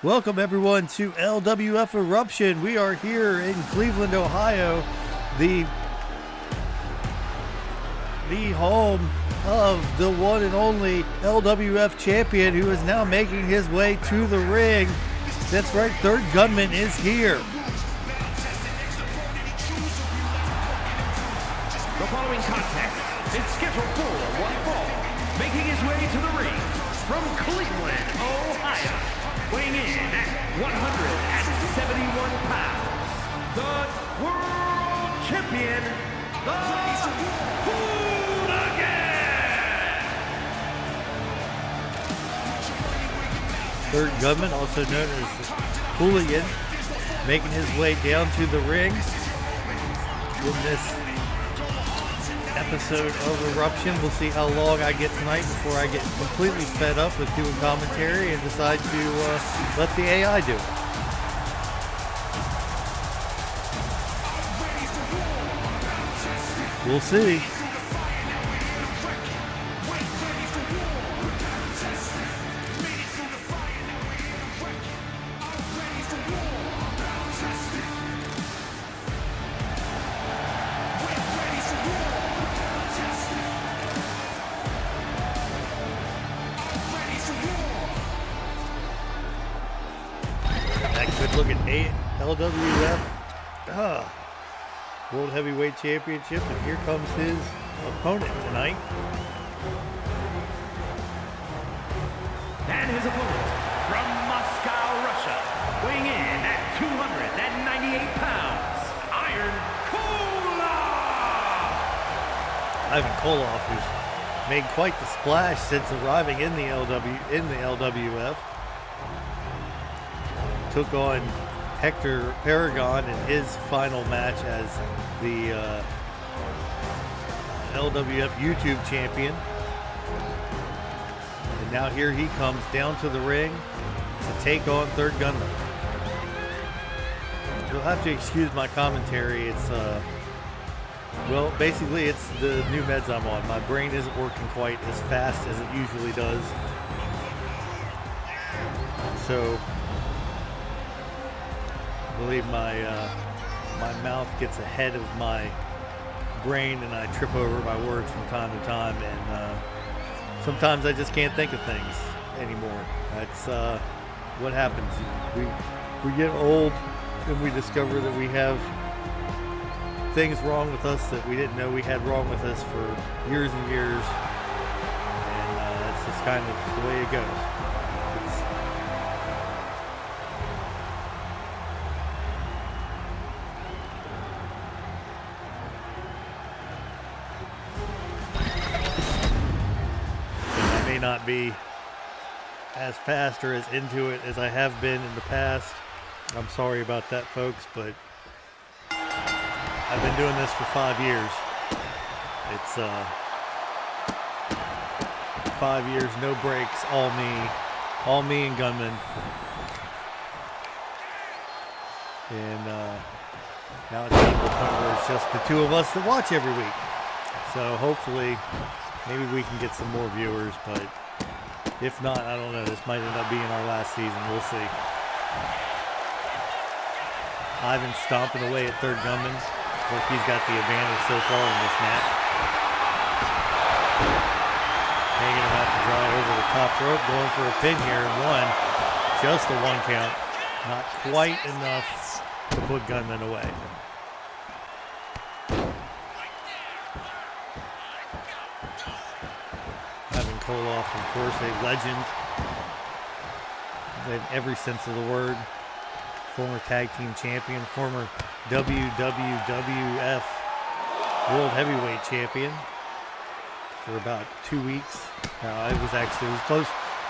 Welcome everyone to LWF Eruption. We are here in Cleveland, Ohio, the home of the one and only LWF champion who is now making his way to the ring. That's right, Third Gunman is here. The following contest is scheduled for one fall. Making his way to the ring from Cleveland, Ohio, weighing in at 171 pounds, the World Champion, the Paragon! Third Gunman, also known as Hooligan, making his way down to the ring in this episode of Eruption. We'll see how long I get tonight before I get completely fed up with doing commentary and decide to let the AI do it. We'll see. Look at LWF World Heavyweight Championship, and here comes his opponent tonight. And his opponent from Moscow, Russia, weighing in at 298 pounds, Ivan Koloff, who's made quite the splash since arriving in the LWF. Took on Hector Paragon in his final match as the LWF YouTube champion. And now here he comes down to the ring to take on Third Gunman. You'll have to excuse my commentary. It's well, basically it's the new meds I'm on. My brain isn't working quite as fast as it usually does. So I believe my mouth gets ahead of my brain and I trip over my words from time to time, and sometimes I just can't think of things anymore. That's what happens. We get old and we discover that we have things wrong with us that we didn't know we had wrong with us for years and years, and that's just kind of the way it goes. Not be as fast or as into it as I have been in the past. I'm sorry about that, folks, but I've been doing this for 5 years. It's 5 years, no breaks, all me and Gunman. And now it's getting to the point where it's just the two of us that watch every week. So hopefully maybe we can get some more viewers, but if not, I don't know. This might end up being our last season. We'll see. Ivan stomping away at Third Gunman. Look, he's got the advantage so far in this match. Hanging him out to dry over the top rope, going for a pin here. One, just a one count. Not quite enough to put Gunman away. Ivan Koloff, of course, a legend in every sense of the word. Former tag team champion, former WWF World Heavyweight champion for about 2 weeks. It was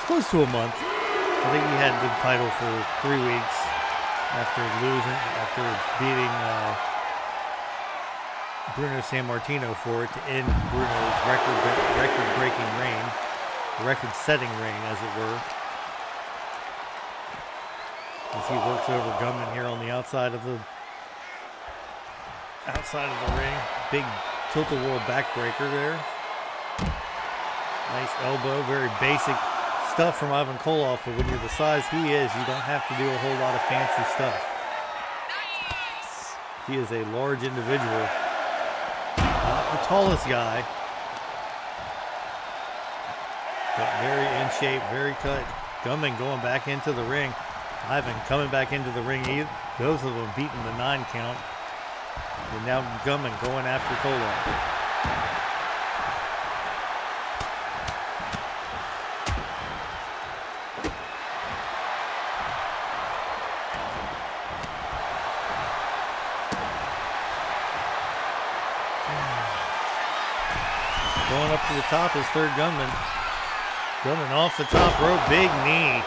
close to a month. I think he had the title for 3 weeks after beating Bruno Sammartino for it to end Bruno's record-breaking reign, record-setting reign, as it were. As he works over Gunman here on the outside of the ring. Big tilt-a-whirl backbreaker there. Nice elbow, very basic stuff from Ivan Koloff, but when you're the size he is, you don't have to do a whole lot of fancy stuff. He is a large individual. Not the tallest guy, but very in shape, very cut. Gunman going back into the ring. Ivan coming back into the ring. Both of them beating the 9 count. And now Gunman going after Koloff. Going up to the top is third Gunman. Gunman off the top rope, big knee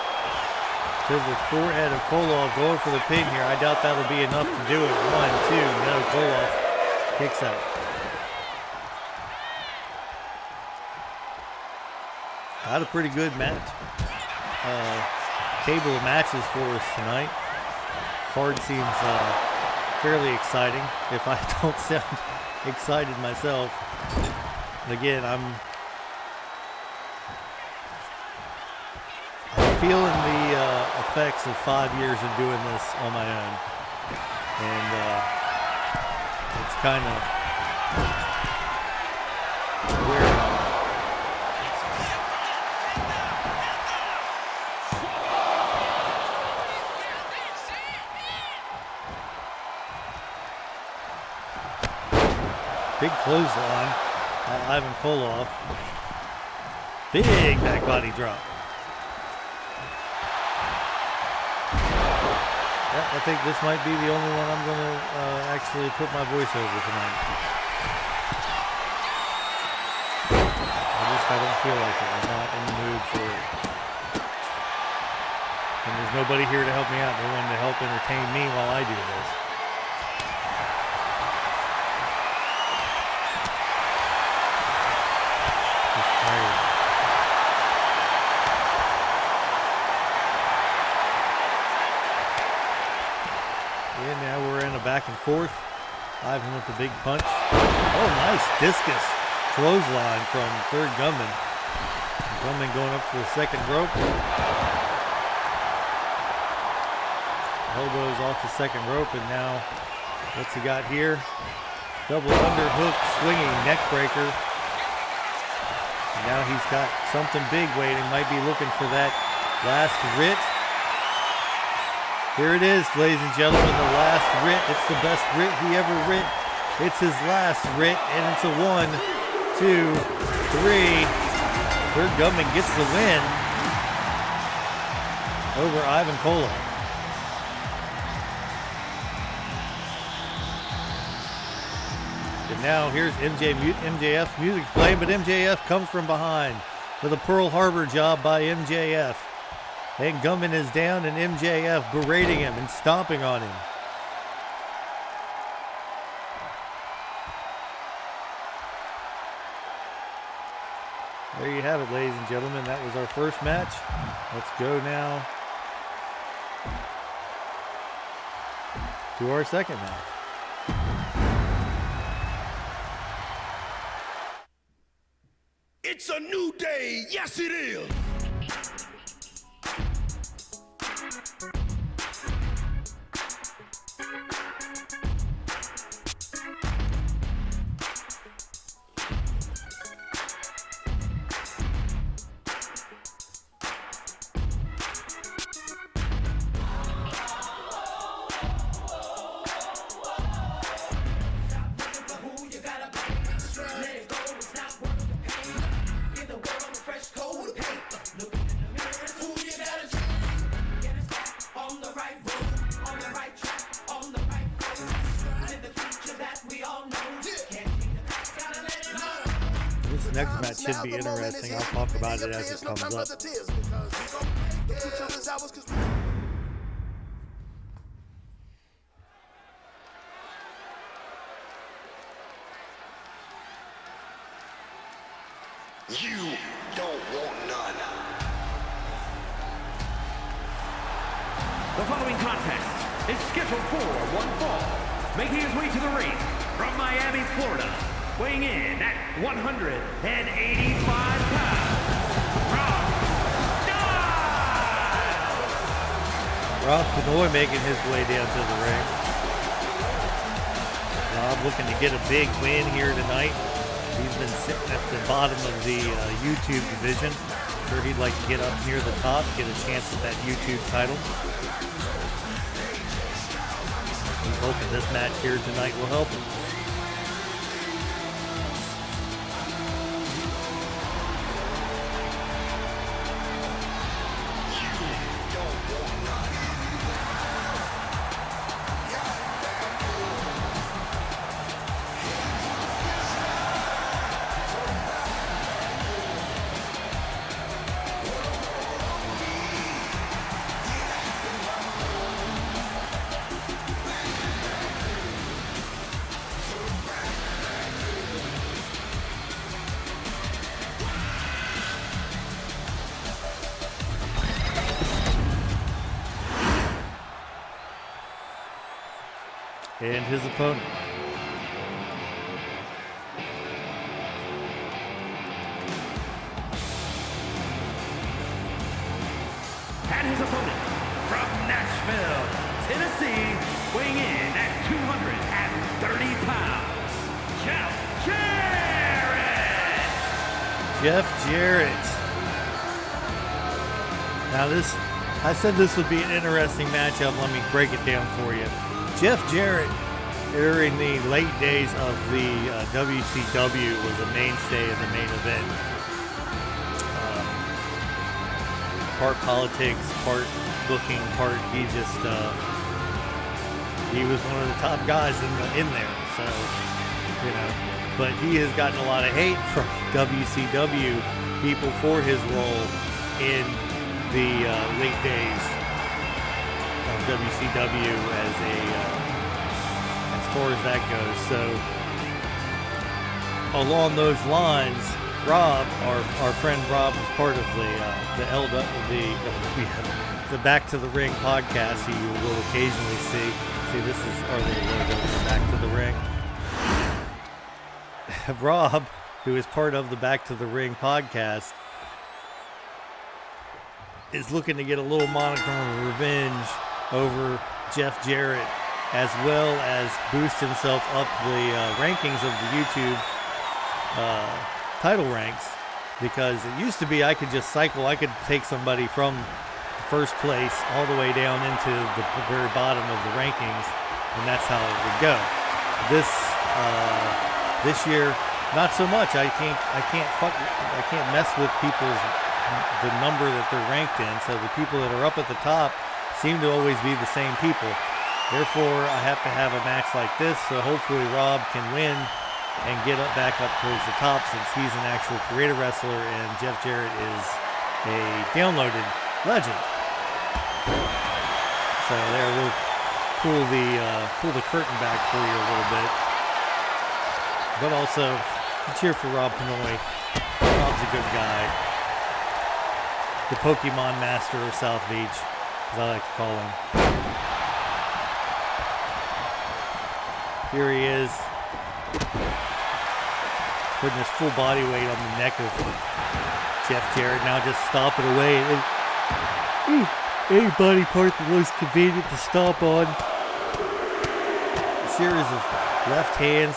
to the forehead of Koloff, going for the pin here. I doubt that'll be enough to do it. 1, 2, no, Koloff kicks out. Got a pretty good match. Table of matches for us tonight. Card seems fairly exciting, if I don't sound excited myself. Again, I'm feeling the effects of 5 years of doing this on my own, and it's kind of weird. Big clothesline. Ivan Koloff. Big back body drop. Yeah, I think this might be the only one I'm going to actually put my voice over tonight. I don't feel like it. I'm not in the mood for it. And there's nobody here to help me out. No one to help entertain me while I do this. And now we're in a back and forth. Ivan with the big punch. Oh, nice discus clothesline from third Gunman. Gunman going up to the second rope. Elbows off the second rope, and now what's he got here? Double underhook, swinging neck breaker. And now he's got something big waiting. Might be looking for that last writ. Here it is, ladies and gentlemen, the last writ. It's the best writ he ever writ. It's his last writ, and it's a 1, 2, 3. Third Gunman gets the win over Ivan Koloff. And now here's MJF's music playing, but MJF comes from behind with a Pearl Harbor job by MJF. And Gunman is down, and MJF berating him and stomping on him. There you have it, ladies and gentlemen. That was our first match. Let's go now to our second match. It's a new day. Yes, it is. Next match should be interesting. I'll talk about it as it comes up. You don't want none. The following contest is scheduled for one fall. Making his way to the ring from Miami, Florida, weighing in at 185 pounds, from New Rob Pinoy making his way down to the ring. Rob looking to get a big win here tonight. He's been sitting at the bottom of the YouTube division. Sure, he'd like to get up near the top, get a chance at that YouTube title. He's hoping this match here tonight will help him. And his opponent. And his opponent from Nashville, Tennessee, weighing in at 230 pounds, Jeff Jarrett. Jeff Jarrett. Now I said this would be an interesting matchup. Let me break it down for you. Jeff Jarrett, during the late days of the WCW, was a mainstay in the main event. Part politics, part booking, part he was one of the top guys in there. So, you know, but he has gotten a lot of hate from WCW people for his role in the late days of WCW as far as that goes. So along those lines, Rob, our friend Rob, was part of the Back to the Ring podcast. You will occasionally see. This is our little logo for Back to the Ring. Rob, who is part of the Back to the Ring podcast, is looking to get a little modicum of revenge over Jeff Jarrett, as well as boost himself up the rankings of the YouTube title ranks, because it used to be I could just cycle. I could take somebody from first place all the way down into the very bottom of the rankings, and that's how it would go. This year, not so much. I can't mess with the number that they're ranked in. So the people that are up at the top seem to always be the same people. Therefore, I have to have a match like this, so hopefully Rob can win and get back up towards the top, since he's an actual creative wrestler and Jeff Jarrett is a downloaded legend. So there, we'll pull the curtain back for you a little bit, but also cheer for Rob Pinoy. Rob's a good guy, the Pokemon master of South Beach, as I like to call him. Here he is, putting his full body weight on the neck of Jeff Jarrett. Now just stomping away. Any body part that looks convenient to stomp on. A series of left hands.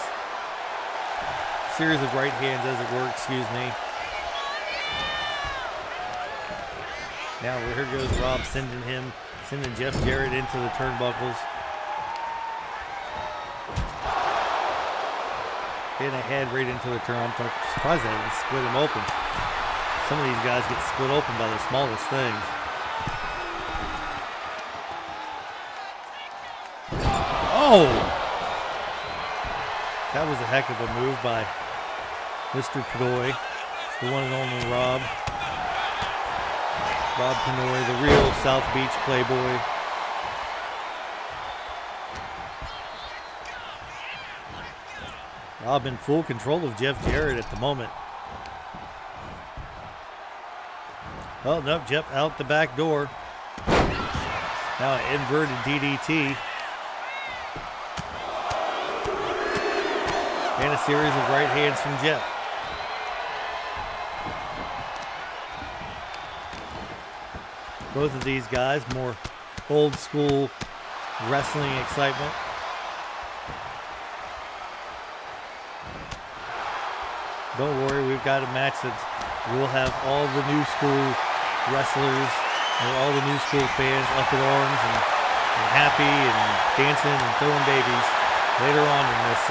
Series of right hands, as it were, excuse me. Now here goes Rob sending Jeff Jarrett into the turnbuckles. And a head right into the turn. I'm surprised they didn't split him open. Some of these guys get split open by the smallest things. Oh! That was a heck of a move by Mr. Pinoy, the one and only Rob. Rob Pinoy, the real South Beach playboy. Rob in full control of Jeff Jarrett at the moment. Oh, nope, Jeff out the back door. Now an inverted DDT. And a series of right hands from Jeff. Both of these guys more old school wrestling excitement. Don't worry, we've got a match that we'll have all the new school wrestlers and all the new school fans up in arms and happy and dancing and throwing babies later on in this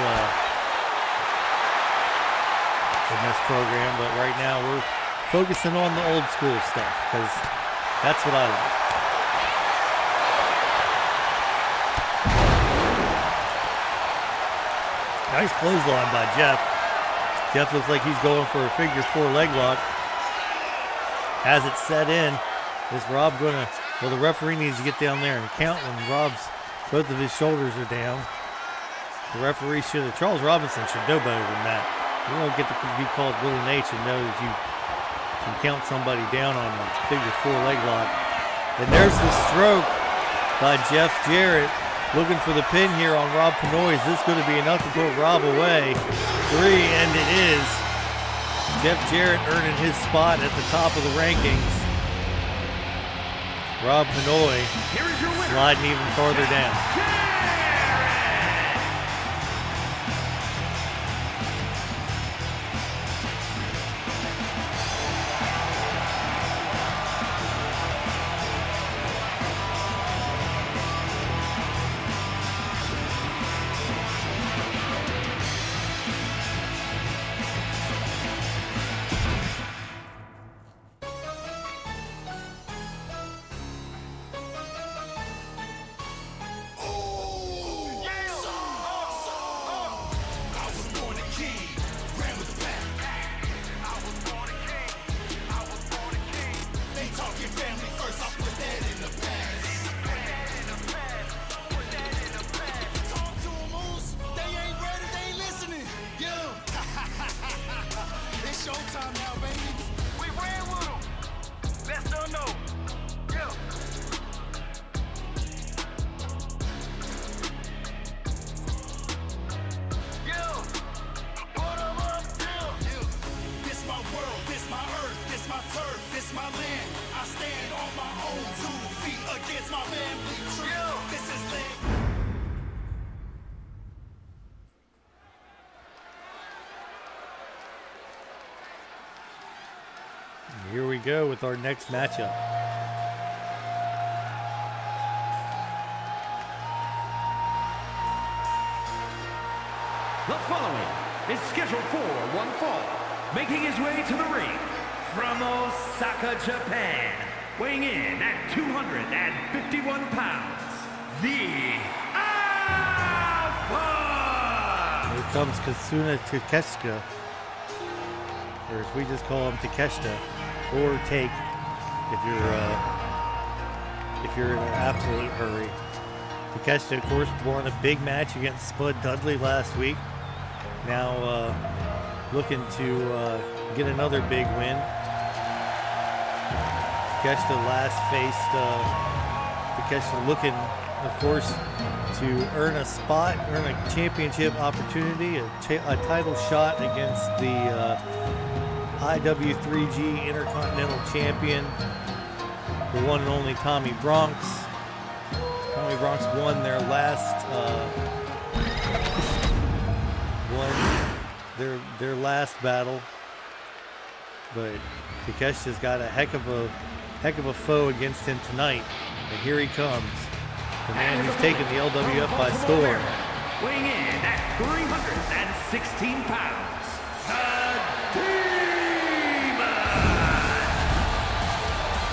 program. But right now we're focusing on the old school stuff because that's what I like. Nice clothesline by Jeff. Jeff looks like he's going for a figure 4 leg lock. Has it set in. Is Rob gonna, well, the referee needs to get down there and count when both of his shoulders are down. The referee Charles Robinson should know better than that. You don't get to be called Willie H and know that you can count somebody down on a figure 4 leg lock. And there's the stroke by Jeff Jarrett. Looking for the pin here on Rob Pinoy. Is this going to be enough to put Rob away? 3, and it is. Jeff Jarrett earning his spot at the top of the rankings. Rob Pinoy sliding even farther down. Here we go with our next matchup. The following is scheduled for one fall, making his way to the ring from Osaka, Japan, weighing in at 251 pounds, the Alpha! Here comes Kasuna Takeshita, or as we just call him, Takeshita, or Take if you're in an absolute hurry. Takeshita, of course, won a big match against Spud Dudley last week. Now looking to get another big win. Takeshita last faced Takeshita looking, of course, to earn a spot, earn a championship opportunity, a title shot against the IW3G Intercontinental Champion, the one and only Tommy Bronx. Tommy Bronx won their last their last battle, but Takeshita's got a heck of a foe against him tonight, and here he comes, the man who's taken the LWF by storm. Weighing in at 316 pounds,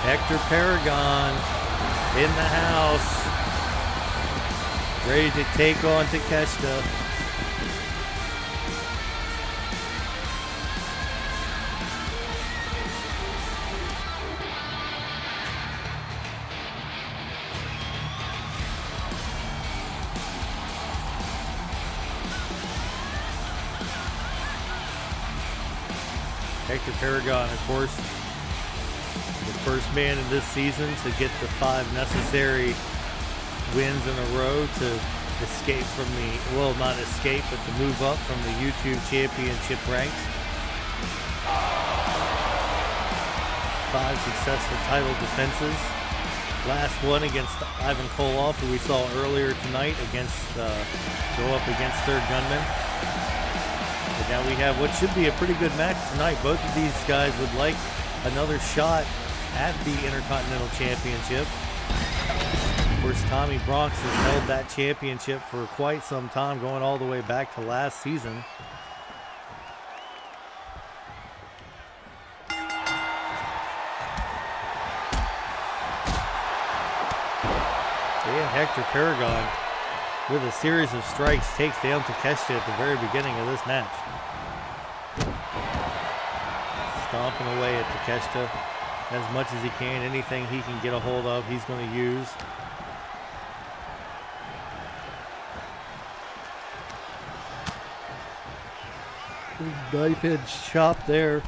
Hector Paragon in the house, ready to take on Takeshita. Hector Paragon, of course, the first man in this season to get the 5 necessary wins in a row to escape from the, well, not escape, but to move up from the YouTube Championship ranks. 5 successful title defenses last one against Ivan Koloff, who we saw earlier tonight go up against Third Gunman. But now we have what should be a pretty good match tonight. Both of these guys would like another shot at the Intercontinental Championship. Of course, Tommy Bronx has held that championship for quite some time, going all the way back to last season. And Hector Paragon, with a series of strikes, takes down Takeshita at the very beginning of this match. Stomping away at Takeshita as much as he can. Anything he can get a hold of, he's going to use. Knife edge chop there.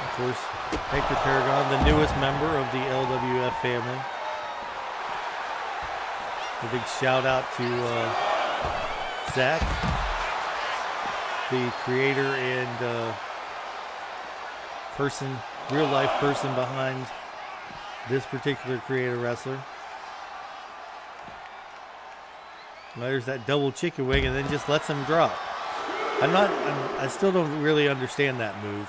Of course, Hector Paragon, the newest member of the LWF family. A big shout out to Zach, the creator and real life person behind this particular creator wrestler. There's that double chicken wing and then just lets him drop. I still don't really understand that move.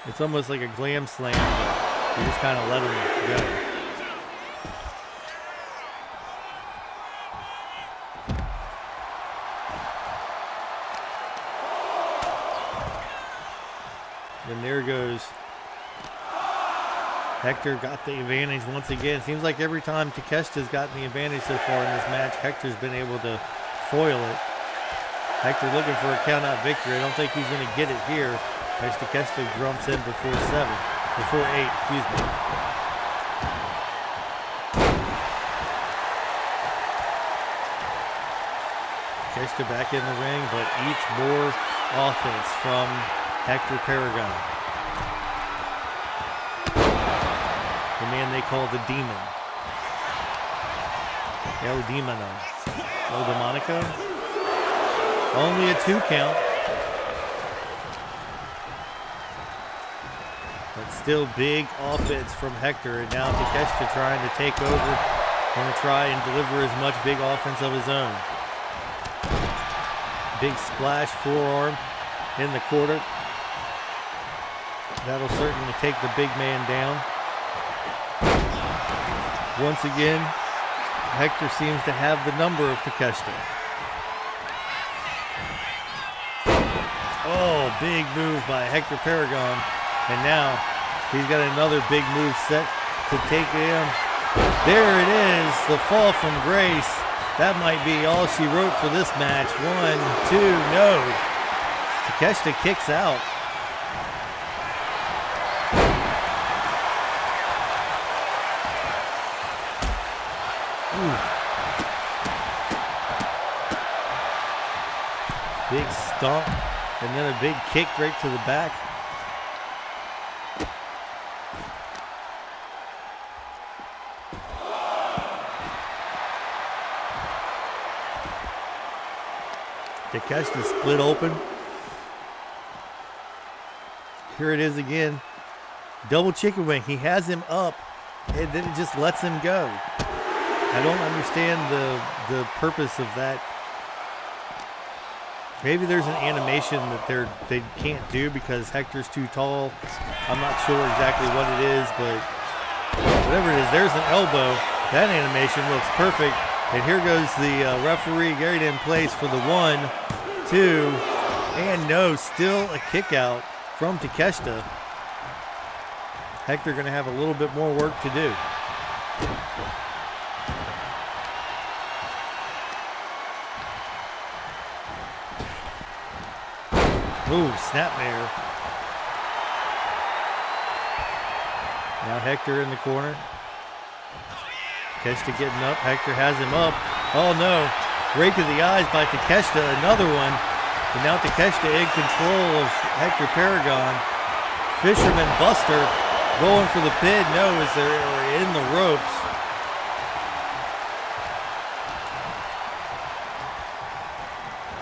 It's almost like a glam slam, but you just kind of let him go. And there goes. Hector got the advantage once again. Seems like every time Takeshita's gotten the advantage so far in this match, Hector's been able to foil it. Hector looking for a count-out victory. I don't think he's going to get it here. As Takeshita jumps in before 8, excuse me. Takeshita back in the ring, but eats more offense from Hector Paragon. The man they call the Demon. El Demono. El Demonico. Only a 2 count. But still big offense from Hector. And now Takeshita trying to take over. Going to try and deliver as much big offense of his own. Big splash forearm in the quarter. That'll certainly take the big man down. Once again, Hector seems to have the number of Takeshita. Oh, big move by Hector Paragon. And now he's got another big move set to take him. There it is, the fall from grace. That might be all she wrote for this match. 1, 2, no. Takeshita kicks out. Big stomp, and then a big kick right to the back. Takeshita split open. Here it is again. Double chicken wing. He has him up, and then it just lets him go. I don't understand the purpose of that. Maybe there's an animation that they can't do because Hector's too tall. I'm not sure exactly what it is, but whatever it is, there's an elbow. That animation looks perfect. And here goes the referee getting in place for the 1, 2, and no, still a kick out from Takeshita. Hector going to have a little bit more work to do. Ooh, snapmare. Now Hector in the corner. Takeshita getting up. Hector has him up. Oh no. Rake of the eyes by Takeshita. Another one. And now Takeshita in control of Hector Paragon. Fisherman Buster going for the pin. No, as they're in the ropes.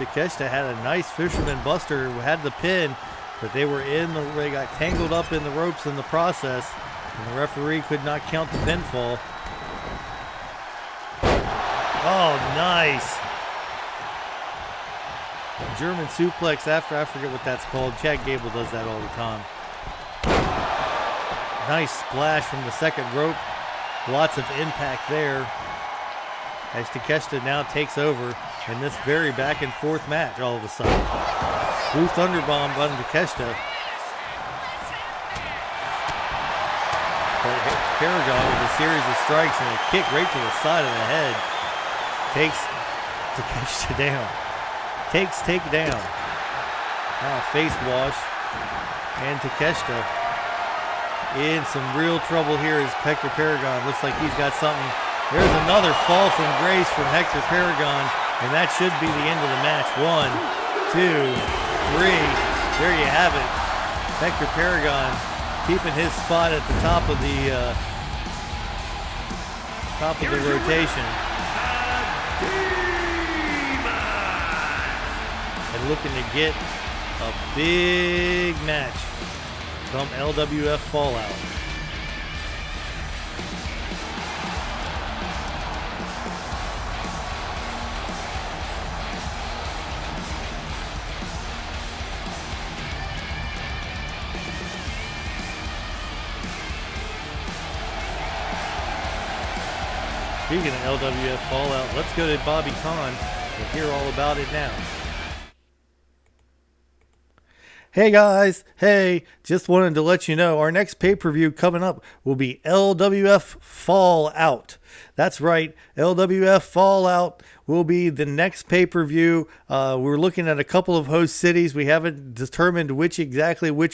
Takeshita had a nice fisherman buster, had the pin, but they got tangled up in the ropes in the process, and the referee could not count the pinfall. Oh, nice. German suplex after, I forget what that's called. Chad Gable does that all the time. Nice splash from the second rope. Lots of impact there as Takeshita now takes over in this very back and forth match all of a sudden. Blue Thunderbomb on Takeshita. But Paragon with a series of strikes and a kick right to the side of the head takes Takeshita down. Take down. Now a face wash. And Takeshita in some real trouble here as Hector Paragon looks like he's got something. There's another fall from grace from Hector Paragon, and that should be the end of the match. 1, 2, 3. There you have it. Hector Paragon keeping his spot at the top of the rotation. And looking to get a big match from LWF Fallout. Speaking of LWF Fallout, let's go to Bobby Kahn and hear all about it now. Hey guys, hey, just wanted to let you know our next pay-per-view coming up will be LWF Fallout. That's right, LWF Fallout will be the next pay-per-view. We're looking at a couple of host cities. We haven't determined which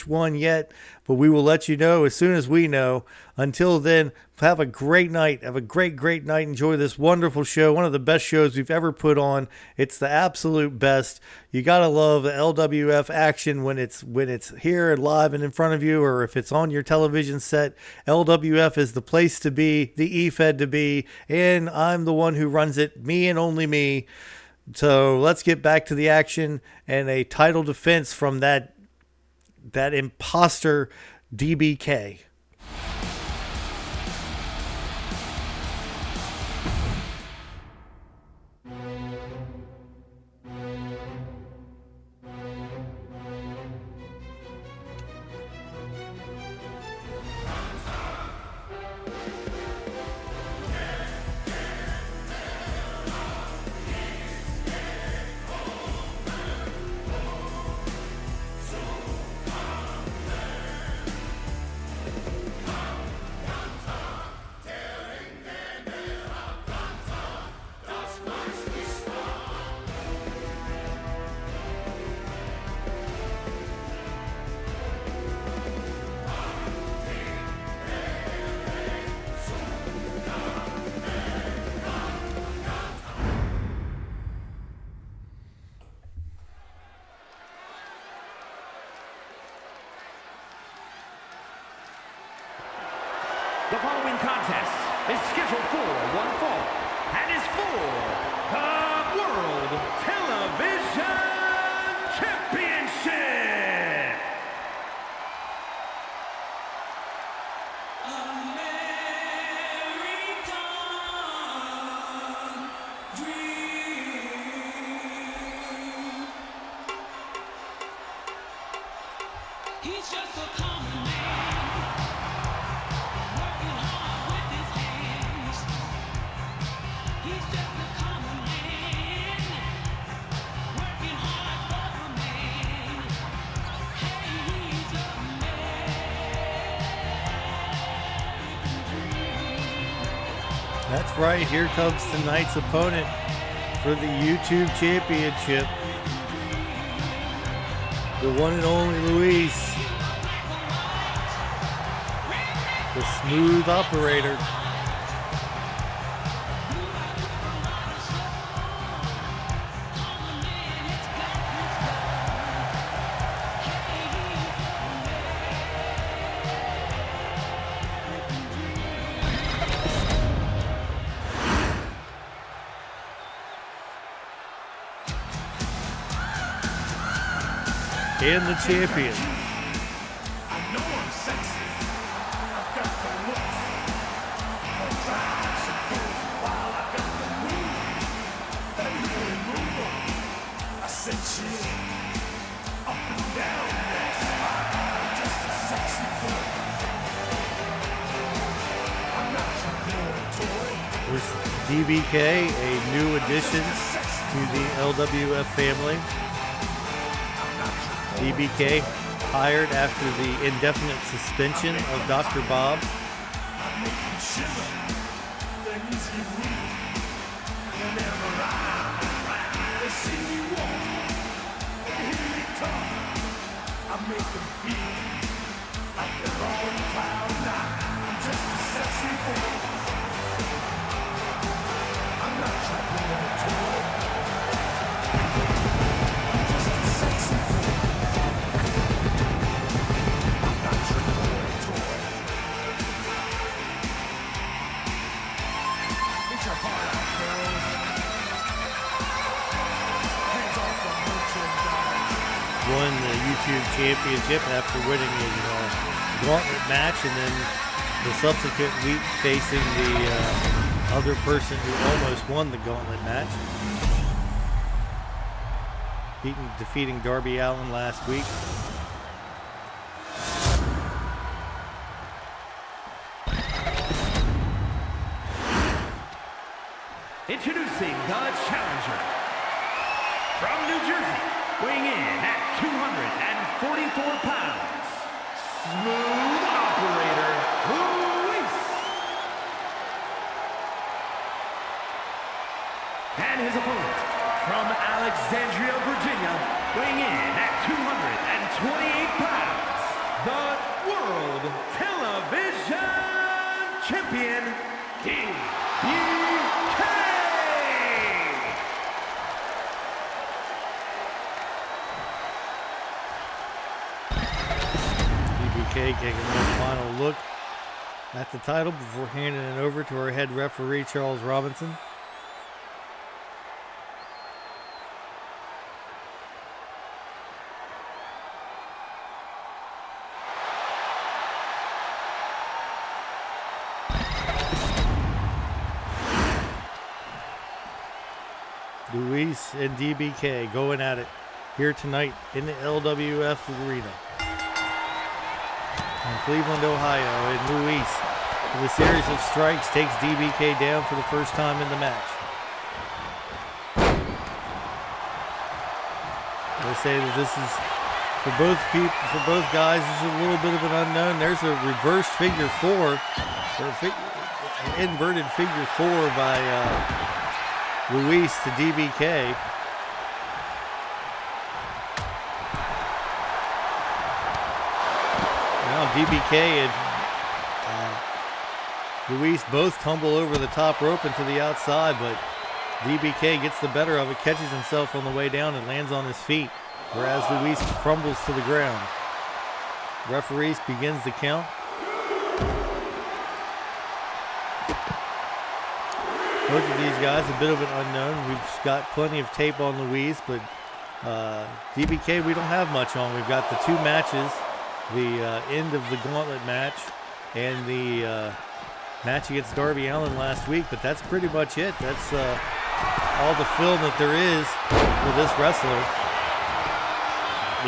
one yet, but we will let you know as soon as we know. Until then, have a great night. Have a great night. Enjoy this wonderful show. One of the best shows we've ever put on. It's the absolute best. You gotta love the LWF action when it's here and live and in front of you, or if it's on your television set. LWF is the place to be, the E-Fed to be, and I'm the one who runs it, me and only me. So let's get back to the action and a title defense from that imposter DBK. The following contest is scheduled for one fall and is for the World Television Championship. He's just a common man, working hard with his hands. He's just a common man, working hard for the man. Hey, he's a man. That's right, here comes tonight's opponent for the YouTube Championship. The one and only Luis, the smooth operator. and the champion. I know I'm sexy. I've got the looks. I'm trying to go while I got the move. Baby, really move on. I said shit. Up and down that spot. I'm just a sexy boy. I'm not your boy toy. There's DBK, a new addition to the LWF family. DBK hired after the indefinite suspension of Dr. Bob. Won the YouTube championship after winning his gauntlet match, and then the subsequent week facing the other person who almost won the gauntlet match, defeating Darby Allin last week. Introducing the challenger from New Jersey, weighing in at 244 pounds, smooth operator Luis. And his opponent from Alexandria, Virginia, weighing in at 228 pounds, the World Television Champion, DBK. Taking one final look at the title before handing it over to our head referee, Charles Robinson. Luis and DBK going at it here tonight in the LWF Arena in Cleveland, Ohio, and Luis, with a series of strikes, takes DBK down for the first time in the match. They say that this is, for both guys, this is a little bit of an unknown. There's a reverse figure four, or inverted figure four by Luis to DBK. DBK and Luis both tumble over the top rope into the outside, but DBK gets the better of it, catches himself on the way down, and lands on his feet, whereas Luis crumbles to the ground. Referee begins the count. Both of these guys, a bit of an unknown. We've got plenty of tape on Luis, but DBK we don't have much on. We've got the two matches, the end of the gauntlet match and the match against Darby Allin last week, but that's pretty much it. That's all the film that there is for this wrestler,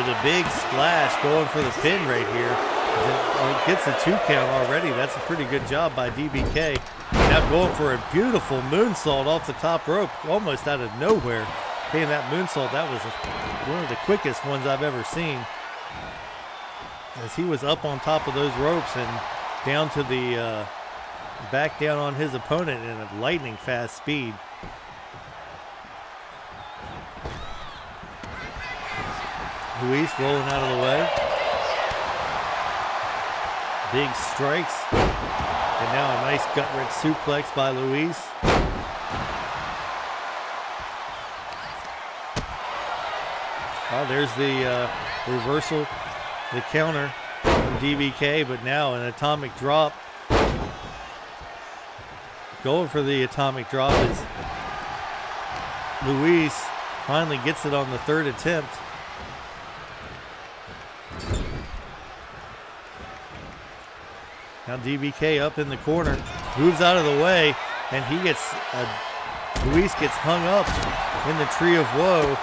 with a big splash going for the pin right here. It gets a 2 count already. That's a pretty good job by DBK. Now going for a beautiful moonsault off the top rope, almost out of nowhere. Paying that moonsault, that was one of the quickest ones I've ever seen, as he was up on top of those ropes and down to the back down on his opponent in a lightning fast speed. Luis rolling out of the way. Big strikes. And now a nice gut-wrench suplex by Luis. Oh, there's the reversal, the counter from DBK, but now an atomic drop. Going for the atomic drop is Luis. Finally gets it on the third attempt. Now DBK up in the corner, moves out of the way, and he gets, Luis gets hung up in the tree of woe.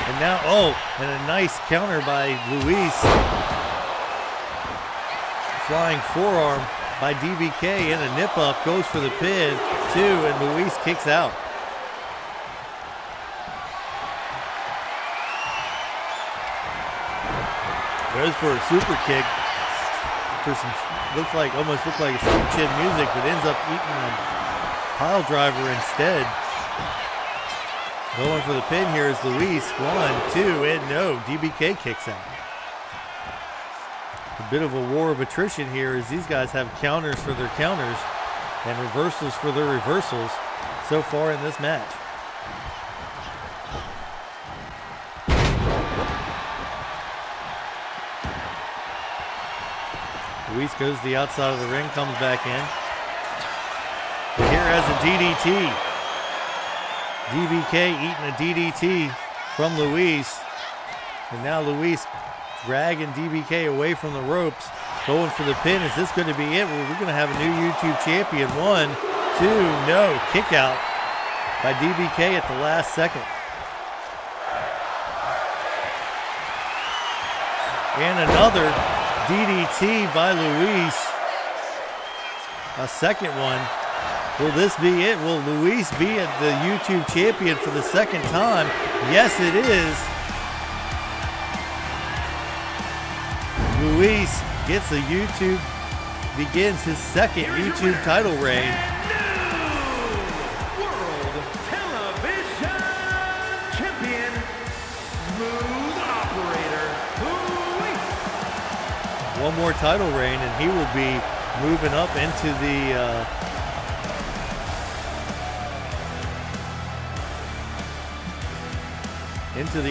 And now, and a nice counter by Luis. Flying forearm by DBK and a nip up, goes for the pin, 2, and Luis kicks out. Goes for a super kick for some, almost looked like a Sweet Chin Music, but ends up eating a pile driver instead. Going for the pin here is Luis. 1, 2, and no, DBK kicks out. A bit of a war of attrition here as these guys have counters for their counters and reversals for their reversals so far in this match. Luis goes to the outside of the ring, comes back in. But here has a DDT. DBK eating a DDT from Luis. And now Luis dragging DBK away from the ropes, going for the pin. Is this going to be it? Well, we're going to have a new YouTube champion. 1, 2, no. Kick out by DBK at the last second. And another DDT by Luis. A second one. Will this be it? Will Luis be the YouTube champion for the second time? Yes, it is. Luis gets a YouTube, begins his second YouTube title reign. World Television Champion, Smooth Operator Luis. One more title reign, and he will be moving up into the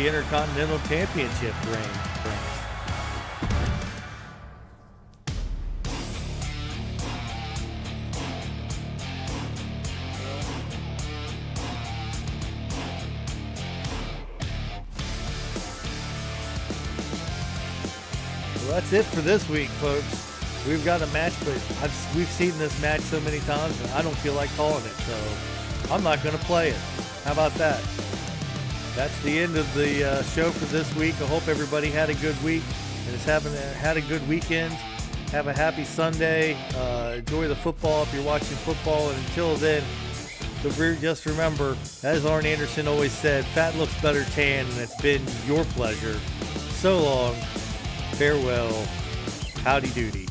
Intercontinental Championship reign. Well, that's it for this week, folks. We've got a match, but we've seen this match so many times, and I don't feel like calling it, so I'm not going to play it. How about that? That's the end of the show for this week. I hope everybody had a good week and had a good weekend. Have a happy Sunday. Enjoy the football if you're watching football. And until then, just remember, as Arn Anderson always said, fat looks better tan, and it's been your pleasure. So long. Farewell. Howdy doody.